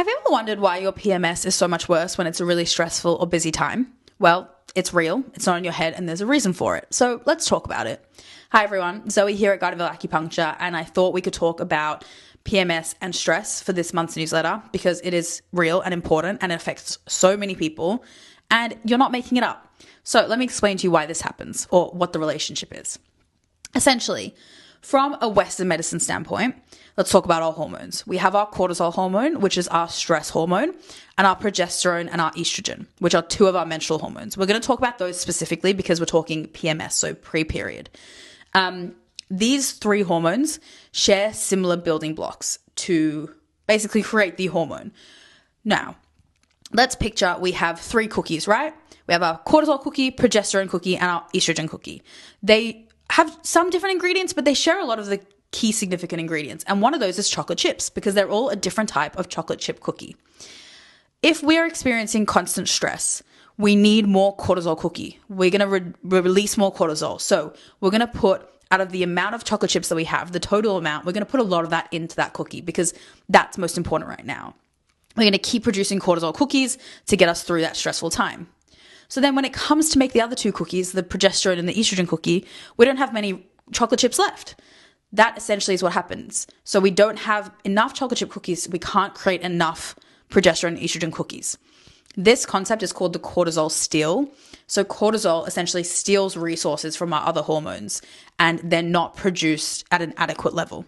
Have you ever wondered why your PMS is so much worse when it's a really stressful or busy time? Well, it's real, it's not in your head, and there's a reason for it. So let's talk about it. Hi everyone, Zoe here at Gardnerville Acupuncture, and I thought we could talk about PMS and stress for this month's newsletter because it is real and important and it affects so many people, and you're not making it up. So let me explain to you why this happens or what the relationship is. Essentially, from a Western medicine standpoint, let's talk about our hormones. We have our cortisol hormone, which is our stress hormone, and our progesterone and our estrogen, which are two of our menstrual hormones. We're going to talk about those specifically because we're talking PMS, so pre-period. These three hormones share similar building blocks to basically create the hormone. Now, let's picture we have three cookies, right? We have our cortisol cookie, progesterone cookie, and our estrogen cookie. They have some different ingredients, but they share a lot of the key significant ingredients. And one of those is chocolate chips because they're all a different type of chocolate chip cookie. If we're experiencing constant stress, we need more cortisol cookie. We're going to release more cortisol. So we're going to put, out of the amount of chocolate chips that we have, the total amount, we're going to put a lot of that into that cookie because that's most important right now. We're going to keep producing cortisol cookies to get us through that stressful time. So then when it comes to make the other two cookies, the progesterone and the estrogen cookie, we don't have many chocolate chips left. That essentially is what happens. So we don't have enough chocolate chip cookies. We can't create enough progesterone and estrogen cookies. This concept is called the cortisol steal. So cortisol essentially steals resources from our other hormones and they're not produced at an adequate level.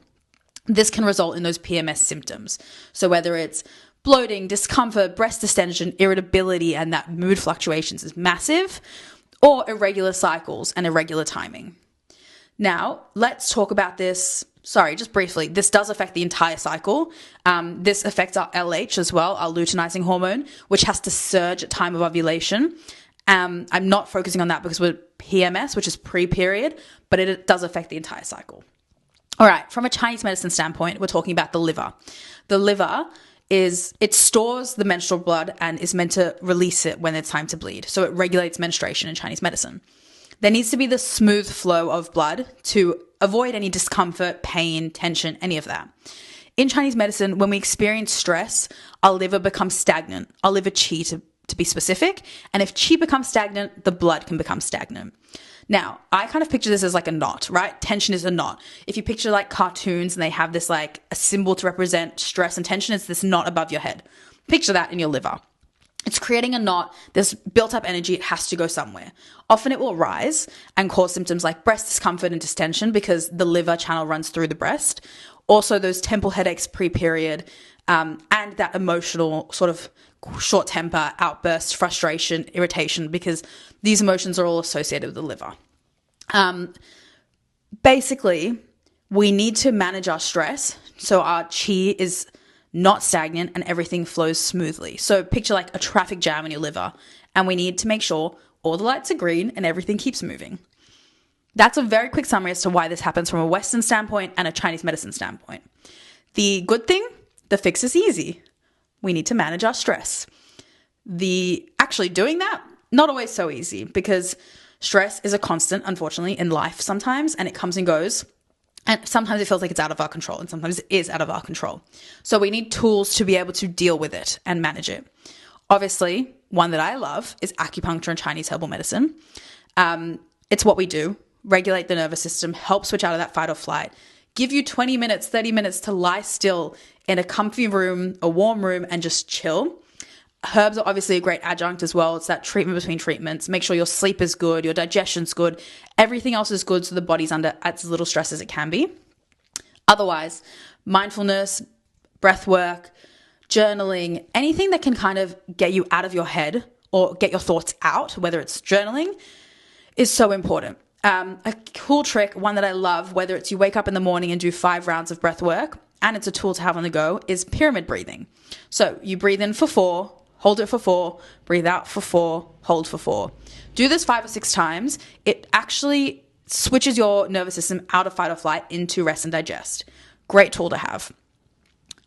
This can result in those PMS symptoms. So whether it's bloating, discomfort, breast distension, irritability, and that mood fluctuations is massive, or irregular cycles and irregular timing. Now, let's talk about this. Sorry, just briefly. This does affect the entire cycle. This affects our LH as well, our luteinizing hormone, which has to surge at time of ovulation. I'm not focusing on that because we're PMS, which is pre-period, but it does affect the entire cycle. All right, from a Chinese medicine standpoint, we're talking about the liver. The liver it stores the menstrual blood and is meant to release it when it's time to bleed. So it regulates menstruation in Chinese medicine. There needs to be the smooth flow of blood to avoid any discomfort, pain, tension, any of that. In Chinese medicine, when we experience stress, our liver becomes stagnant. Our liver qi to be specific. And if qi becomes stagnant, the blood can become stagnant. Now, I kind of picture this as like a knot, right? Tension is a knot. If you picture like cartoons and they have this like a symbol to represent stress and tension, it's this knot above your head. Picture that in your liver. It's creating a knot. There's built up energy. It has to go somewhere. Often it will rise and cause symptoms like breast discomfort and distension because the liver channel runs through the breast. Also those temple headaches pre-period and that emotional sort of short temper, outbursts, frustration, irritation, because these emotions are all associated with the liver. Basically, we need to manage our stress so our qi is not stagnant and everything flows smoothly. So picture like a traffic jam in your liver, and we need to make sure all the lights are green and everything keeps moving. That's a very quick summary as to why this happens from a Western standpoint and a Chinese medicine standpoint. The good thing, the fix is easy. We need to manage our stress. Actually doing that, not always so easy because stress is a constant, unfortunately, in life sometimes, and it comes and goes. And sometimes it feels like it's out of our control and sometimes it is out of our control. So we need tools to be able to deal with it and manage it. Obviously, one that I love is acupuncture and Chinese herbal medicine. It's what we do. Regulate the nervous system, help switch out of that fight or flight, give you 20 minutes, 30 minutes to lie still in a comfy room, a warm room, and just chill. Herbs are obviously a great adjunct as well. It's that treatment between treatments. Make sure your sleep is good, your digestion's good, everything else is good so the body's under as little stress as it can be. Otherwise, mindfulness, breath work, journaling, anything that can kind of get you out of your head or get your thoughts out, whether it's journaling, is so important. A cool trick, one that I love, whether it's you wake up in the morning and do 5 rounds of breath work, and it's a tool to have on the go, is pyramid breathing. So you breathe in for 4, hold it for 4, breathe out for 4, hold for 4. Do this 5 or 6 times. It actually switches your nervous system out of fight or flight into rest and digest. Great tool to have.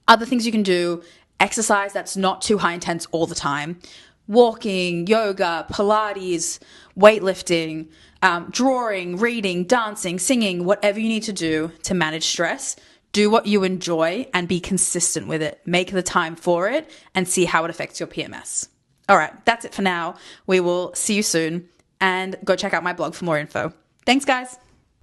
Other things you can do, exercise that's not too high intense all the time. Walking, yoga, Pilates, weightlifting, drawing, reading, dancing, singing, whatever you need to do to manage stress. Do what you enjoy and be consistent with it. Make the time for it and see how it affects your PMS. All right, that's it for now. We will see you soon, and go check out my blog for more info. Thanks, guys.